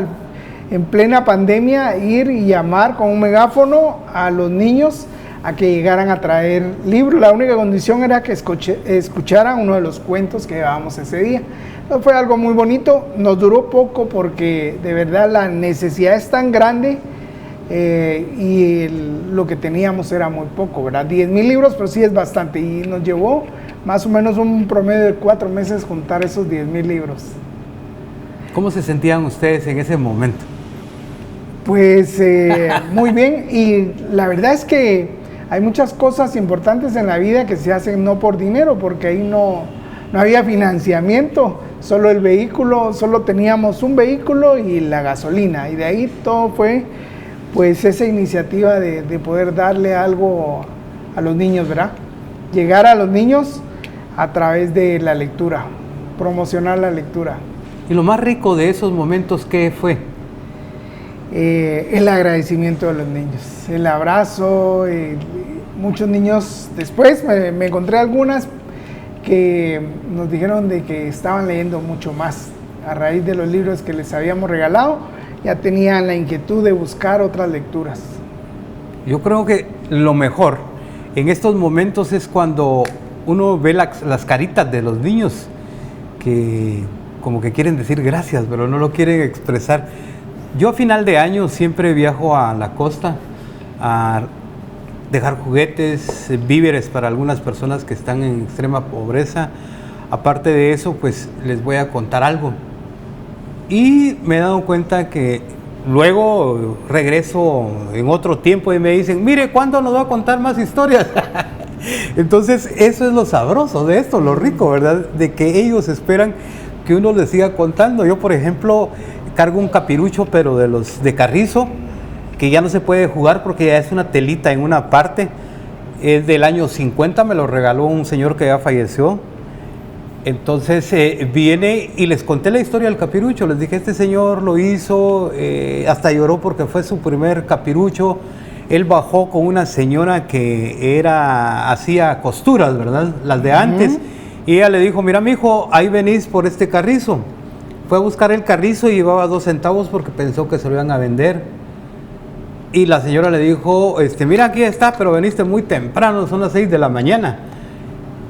en plena pandemia a ir y llamar con un megáfono a los niños a que llegaran a traer libros. La única condición era que escucharan uno de los cuentos que llevábamos ese día. Entonces fue algo muy bonito, nos duró poco porque de verdad la necesidad es tan grande. Y lo que teníamos era muy poco, ¿verdad? 10,000 libros, pero sí es bastante, y nos llevó más o menos un promedio de 4 meses juntar esos 10,000 libros. ¿Cómo se sentían ustedes en ese momento? Pues muy bien, y la verdad es que hay muchas cosas importantes en la vida que se hacen no por dinero, porque ahí no había financiamiento, solo el vehículo, solo teníamos un vehículo y la gasolina, y de ahí todo fue pues esa iniciativa de poder darle algo a los niños, ¿verdad? Llegar a los niños a través de la lectura, promocionar la lectura. ¿Y lo más rico de esos momentos qué fue? El agradecimiento de los niños, el abrazo. Muchos niños, después me encontré algunas que nos dijeron de que estaban leyendo mucho más a raíz de los libros que les habíamos regalado. Ya tenían la inquietud de buscar otras lecturas. Yo creo que lo mejor en estos momentos es cuando uno ve las caritas de los niños que como que quieren decir gracias, pero no lo quieren expresar. Yo a final de año siempre viajo a la costa a dejar juguetes, víveres para algunas personas que están en extrema pobreza. Aparte de eso, pues les voy a contar algo. Y me he dado cuenta que luego regreso en otro tiempo y me dicen, mire, ¿cuándo nos va a contar más historias? Entonces, eso es lo sabroso de esto, lo rico, ¿verdad? De que ellos esperan que uno les siga contando. Yo, por ejemplo, cargo un capirucho, pero de los de carrizo, que ya no se puede jugar porque ya es una telita en una parte. Es del año 50, me lo regaló un señor que ya falleció. Entonces viene y les conté la historia del capirucho, les dije, este señor lo hizo, hasta lloró porque fue su primer capirucho, él bajó con una señora que hacía costuras, ¿verdad? Las de antes. Y ella le dijo, mira, mijo, ahí venís por este carrizo. Fue a buscar el carrizo y llevaba 2 centavos porque pensó que se lo iban a vender. Y la señora le dijo, mira, aquí está, pero veniste muy temprano, son las 6 de la mañana.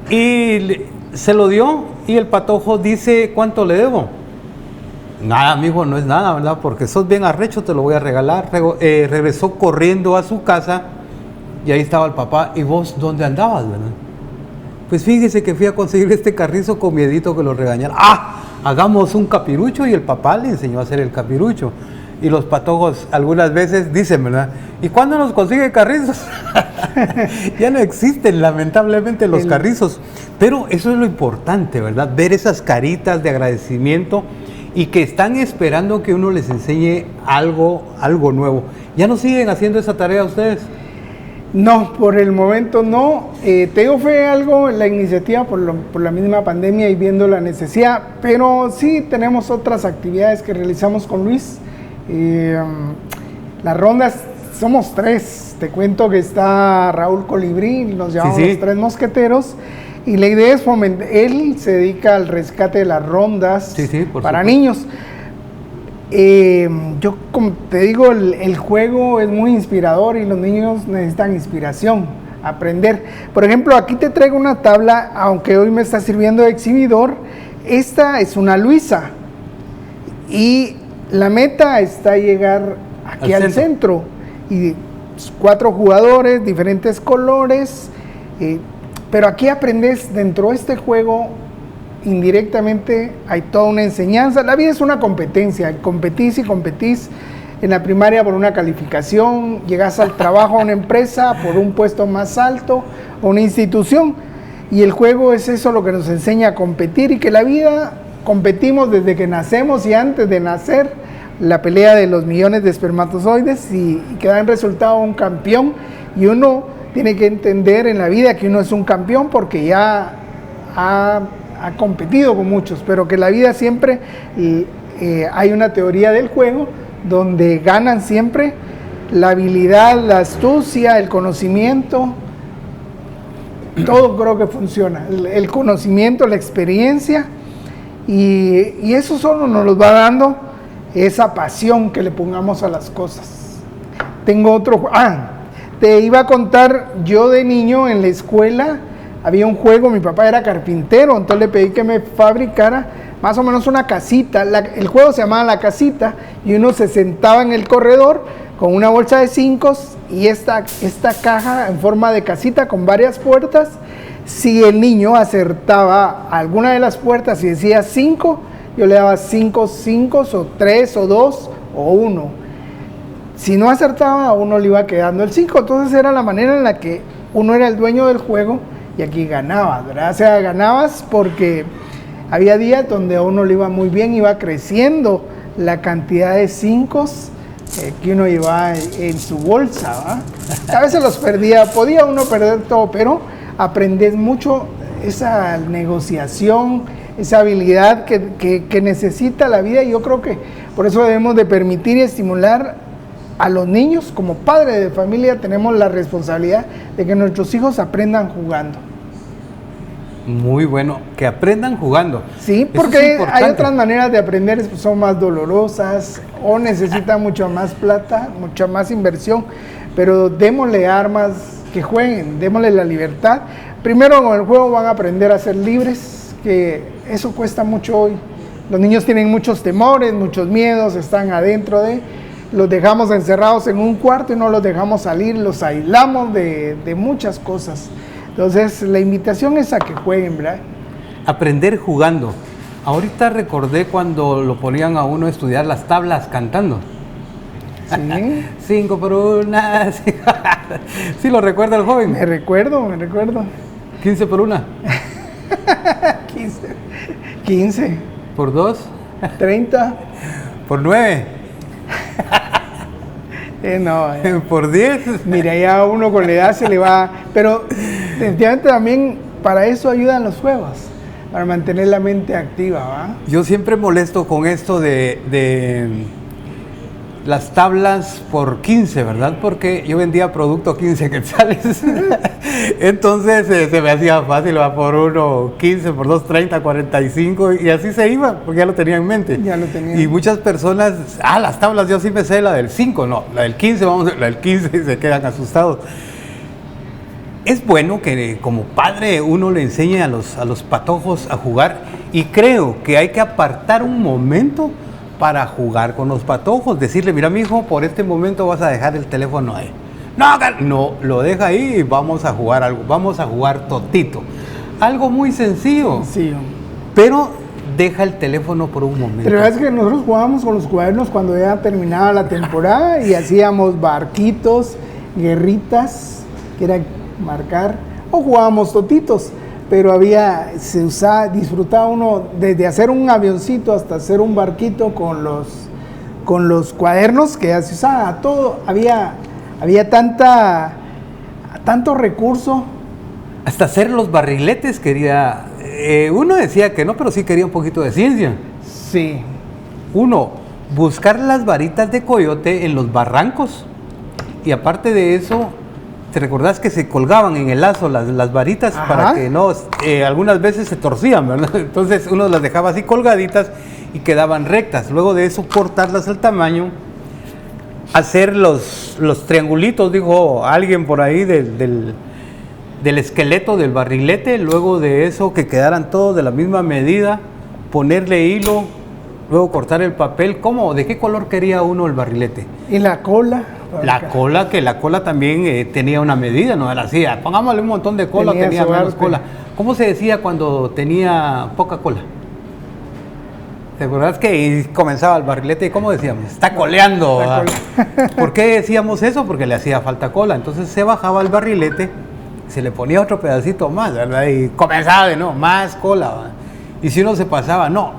Y se lo dio y el patojo dice, ¿cuánto le debo? Nada, mijo, no es nada, ¿verdad? Porque sos bien arrecho, te lo voy a regalar. Regresó corriendo a su casa y ahí estaba el papá. ¿Y vos dónde andabas, verdad? Pues fíjese que fui a conseguir este carrizo con miedito que lo regañara. ¡Ah! Hagamos un capirucho, y el papá le enseñó a hacer el capirucho. Y los patojos algunas veces dicen, ¿verdad? ¿Y cuándo nos consigue carrizos? Ya no existen, lamentablemente, los carrizos. Pero eso es lo importante, ¿verdad? Ver esas caritas de agradecimiento y que están esperando que uno les enseñe algo nuevo. ¿Ya no siguen haciendo esa tarea ustedes? No, por el momento no. Te digo, fue algo, la iniciativa por la misma pandemia y viendo la necesidad, pero sí tenemos otras actividades que realizamos con Luis. Las rondas, somos 3. Te cuento que está Raúl Colibrí, nos llamamos los 3 mosqueteros, y la idea es fomentar, él se dedica al rescate de las rondas para niños. Yo, como te digo, el juego es muy inspirador y los niños necesitan inspiración, aprender. Por ejemplo, aquí te traigo una tabla, aunque hoy me está sirviendo de exhibidor. Esta es una Luisa y la meta está llegar aquí al centro. Y 4 jugadores, diferentes colores, pero aquí aprendes dentro de este juego. Indirectamente hay toda una enseñanza. La vida es una competencia, competís y competís. En la primaria por una calificación, llegas al trabajo a una empresa por un puesto más alto, o una institución, y el juego es eso lo que nos enseña a competir, y que la vida competimos desde que nacemos y antes de nacer, la pelea de los millones de espermatozoides, y que da en resultado un campeón, y uno tiene que entender en la vida que uno es un campeón porque ya ha competido con muchos, pero que la vida siempre hay una teoría del juego donde ganan siempre la habilidad, la astucia, el conocimiento. Todo creo que funciona, el conocimiento, la experiencia, y eso solo nos los va dando esa pasión que le pongamos a las cosas. Tengo otro, te iba a contar, yo de niño en la escuela había un juego, mi papá era carpintero, entonces le pedí que me fabricara más o menos una casita. El juego se llamaba La Casita, y uno se sentaba en el corredor con una bolsa de 5 y esta caja en forma de casita con varias puertas. Si el niño acertaba alguna de las puertas y decía 5, yo le daba 5 o 3 o 2 o 1. Si no acertaba, a uno le iba quedando el 5. Entonces era la manera en la que uno era el dueño del juego. Y aquí ganabas, ¿verdad? O sea, ganabas porque había días donde a uno le iba muy bien, iba creciendo la cantidad de 5 que uno llevaba en su bolsa, ¿verdad? A veces los perdía, podía uno perder todo, pero aprendes mucho esa negociación, esa habilidad que necesita la vida, y yo creo que por eso debemos de permitir y estimular a los niños. Como padres de familia tenemos la responsabilidad de que nuestros hijos aprendan jugando. Muy bueno, que aprendan jugando. Sí, porque hay otras maneras de aprender, son más dolorosas o necesitan mucha más plata, mucha más inversión, pero démosle armas que jueguen, démosle la libertad. Primero, con el juego van a aprender a ser libres, que eso cuesta mucho hoy. Los niños tienen muchos temores, muchos miedos, están adentro los dejamos encerrados en un cuarto y no los dejamos salir, los aislamos de muchas cosas. Entonces, la invitación es a que jueguen, ¿verdad? Aprender jugando. Ahorita recordé cuando lo ponían a uno a estudiar las tablas cantando. Sí. 5 por 1. ¿Sí lo recuerda el joven? Me recuerdo. 15 por 1. 15. ¿Por 2? 30. ¿Por 9? ¿Por 10? Mira, ya uno con la edad se le va, pero definitivamente también para eso ayudan los juegos, para mantener la mente activa, ¿va? Yo siempre molesto con esto de las tablas por 15, ¿verdad? Porque yo vendía producto 15 quetzales. Entonces se me hacía fácil, va por uno 15, por dos 30, 45 y así se iba, porque ya lo tenía en mente. Ya lo tenía. Y muchas personas, las tablas, yo sí me sé la del 5, no, la del 15, la del 15 y se quedan asustados. Es bueno que como padre uno le enseñe a los patojos a jugar y creo que hay que apartar un momento para jugar con los patojos, decirle, mira mijo, por este momento vas a dejar el teléfono ahí. No, lo deja ahí y vamos a jugar algo, vamos a jugar totito. Algo muy sencillo, Sí. pero deja el teléfono por un momento. Pero es que nosotros jugábamos con los cuadernos cuando ya terminaba la temporada y hacíamos barquitos, guerritas, que era marcar, o jugábamos totitos. Pero disfrutaba uno desde hacer un avioncito hasta hacer un barquito con los cuadernos que ya se usaba todo. Había tanto recurso. Hasta hacer los barriletes quería, uno decía que no, pero sí quería un poquito de ciencia. Sí. Uno, buscar las varitas de coyote en los barrancos. Y aparte de eso, ¿te recordás que se colgaban en el lazo las varitas? Ajá. Para que no, algunas veces se torcían, ¿verdad? Entonces uno las dejaba así colgaditas y quedaban rectas. Luego de eso cortarlas al tamaño, hacer los triangulitos, dijo alguien por ahí, del esqueleto del barrilete. Luego de eso que quedaran todos de la misma medida, ponerle hilo, luego cortar el papel. ¿Cómo? ¿De qué color quería uno el barrilete? Y la cola. La cola también tenía una medida, no era así, pongámosle un montón de cola, tenía menos cola. ¿Cómo se decía cuando tenía poca cola? ¿Te acuerdas que comenzaba el barrilete y cómo decíamos? Está coleando. ¿Por qué decíamos eso? Porque le hacía falta cola. Entonces se bajaba el barrilete, se le ponía otro pedacito más, ¿verdad? Y comenzaba de nuevo, más cola, ¿verdad? Y si uno se pasaba, no,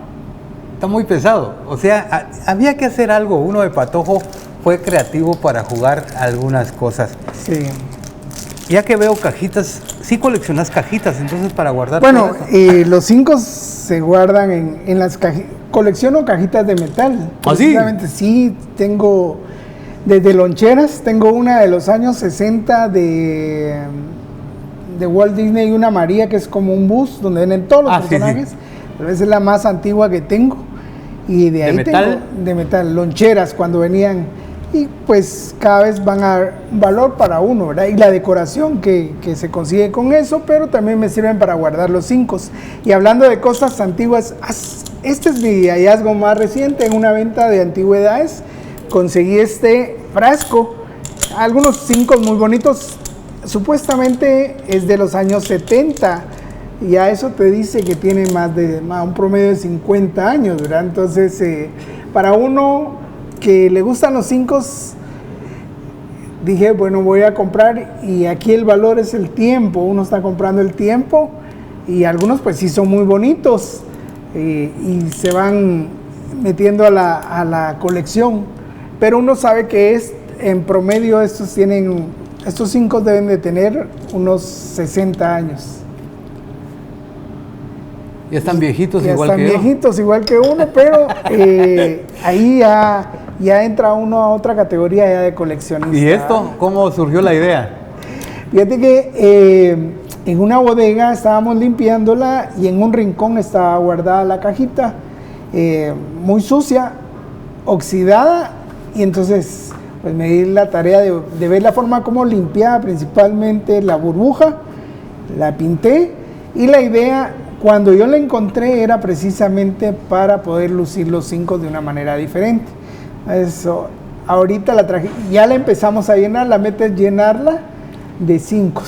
está muy pesado. O sea, había que hacer algo. Uno de patojo fue creativo para jugar algunas cosas. Sí. Ya que veo cajitas, sí coleccionas cajitas, entonces para guardar. Bueno, los 5 se guardan en las cajitas. Colecciono cajitas de metal. ¿Ah, sí? Sí, tengo desde loncheras. Tengo una de los años 60 de Walt Disney y una María, que es como un bus donde vienen todos los personajes. Sí. Pero esa es la más antigua que tengo. Y de ahí tengo de metal, loncheras cuando venían. Y pues cada vez van a dar valor para uno, ¿verdad? Y la decoración que se consigue con eso, pero también me sirven para guardar los 5. Y hablando de cosas antiguas, este es mi hallazgo más reciente. En una venta de antigüedades conseguí este frasco, algunos 5 muy bonitos, supuestamente es de los años 70, y ya eso te dice que tiene un promedio de 50 años, ¿verdad? Entonces, para uno que le gustan los 5, dije, bueno, voy a comprar, y aquí el valor es el tiempo. Uno está comprando el tiempo, y algunos pues sí son muy bonitos, y se van metiendo a la colección, pero uno sabe que en promedio estos 5 deben de tener unos 60 años. Ya están viejitos igual que yo. Ya están viejitos igual que uno, pero ahí ya entra uno a otra categoría ya de coleccionista. ¿Y esto? ¿Cómo surgió la idea? Fíjate que en una bodega estábamos limpiándola y en un rincón estaba guardada la cajita, muy sucia, oxidada, y entonces pues me di la tarea de ver la forma como limpiaba, principalmente la burbuja, la pinté, y la idea, cuando yo la encontré, era precisamente para poder lucir los 5 de una manera diferente. Eso, ahorita la traje, ya la empezamos a llenar, la meta es llenarla de 5.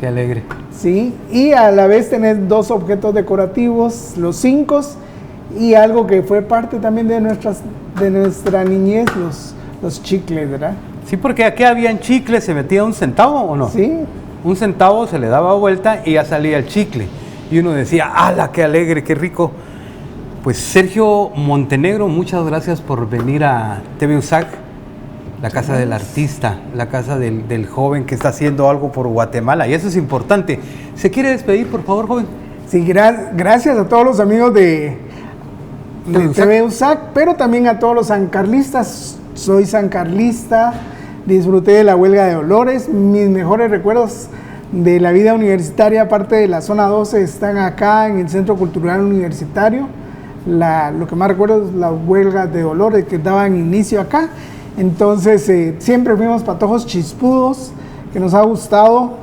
Qué alegre. Sí, y a la vez tenés 2 objetos decorativos, los 5, y algo que fue parte también de nuestra niñez, los chicles, ¿verdad? Sí, porque aquí habían chicles, ¿se metía 1 centavo o no? Sí. 1 centavo, se le daba vuelta y ya salía el chicle. Y uno decía, ¡hala, qué alegre, qué rico! Pues Sergio Montenegro, muchas gracias por venir a TV USAC, la casa del artista, la casa del joven que está haciendo algo por Guatemala, y eso es importante. ¿Se quiere despedir, por favor, joven? Sí, gracias a todos los amigos de de TV USAC, pero también a todos los sancarlistas. Soy sancarlista, disfruté de la huelga de Dolores, mis mejores recuerdos de la vida universitaria, aparte de la zona 12, están acá en el Centro Cultural Universitario. Lo que más recuerdo es las huelgas de Dolores que daban inicio acá. Entonces siempre fuimos patojos chispudos, que nos ha gustado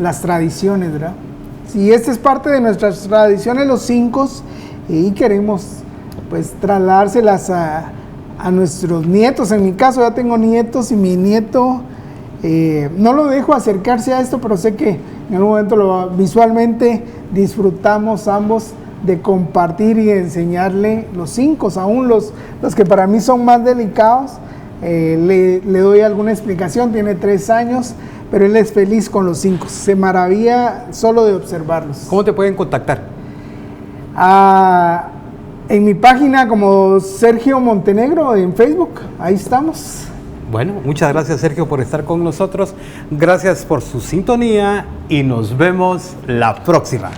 las tradiciones, ¿verdad? Y esta es parte de nuestras tradiciones, los 5, y queremos pues trasladárselas a nuestros nietos. En mi caso ya tengo nietos y mi nieto no lo dejo acercarse a esto, pero sé que en algún momento visualmente disfrutamos ambos de compartir y de enseñarle los 5, aún los que para mí son más delicados. Le doy alguna explicación, tiene 3 años, pero él es feliz con los 5, se maravilla solo de observarlos. ¿Cómo te pueden contactar? En mi página como Sergio Montenegro en Facebook, ahí estamos. Bueno, muchas gracias Sergio por estar con nosotros, gracias por su sintonía y nos vemos la próxima.